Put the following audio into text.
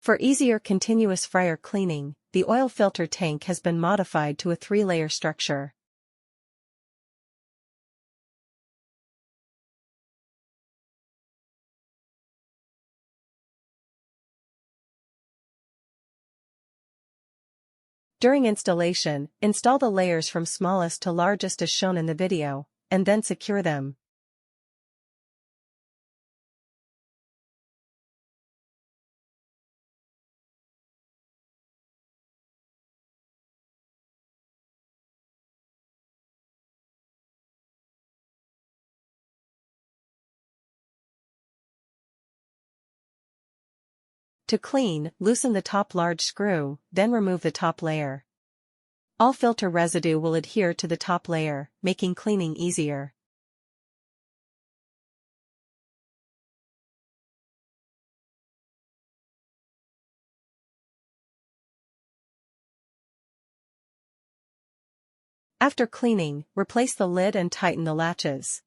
For easier continuous fryer cleaning, the oil filter tank has been modified to a 3-layer structure. During installation, install the layers from smallest to largest as shown in the video, and then secure them. To clean, loosen the top large screw, then remove the top layer. All filter residue will adhere to the top layer, making cleaning easier. After cleaning, replace the lid and tighten the latches.